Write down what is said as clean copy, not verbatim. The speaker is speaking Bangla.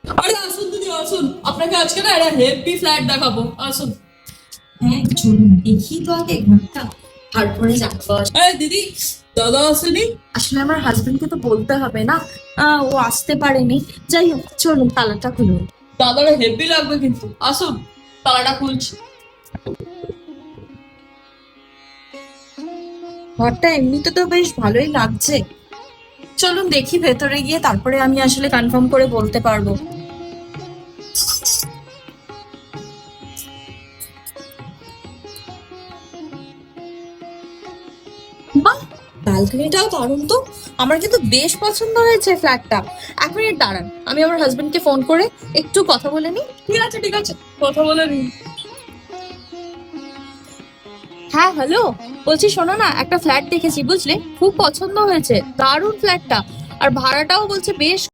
আরে আসুন দিদি আসুন, আপনাকে আজকে না একটা হেভি ফ্ল্যাট দেখাবো, আসুন। হ্যাঁ চলুন দেখি তো আগে ঘরটা, তারপরে যাবো। এই দিদি, দাদা আসেনি? আসলে আমার হাজবেন্ডকে তো বলতে হবে না, ও আসতে পারেনি। যাই হোক চলুন তালাটা খুলুন। দাদারা হেভি লাগবে কিন্তু, আসুন তালাটা খুলছি। ঘরটা এমনিতে তো বেশ ভালোই লাগছে, চলুন দেখি ভেতরে গিয়ে তারপরে আমি আসলে কনফার্ম করে বলতে পারবো। বাহ, ব্যালকনিটাও দারুণ তো। আমার কিন্তু বেশ পছন্দ হয়েছে ফ্ল্যাটটা। এক মিনিট দাঁড়ান, আমি আমার হাজবেন্ডকে ফোন করে একটু কথা বলে নিই। ঠিক আছে ঠিক আছে, কথা বলে নিন। হ্যাঁ হ্যালো, বলছি শোনো না, একটা ফ্ল্যাট দেখেছি বুঝলে, খুব পছন্দ হয়েছে, দারুণ ফ্ল্যাটটা। আর ভাড়াটাও বলছে বেশ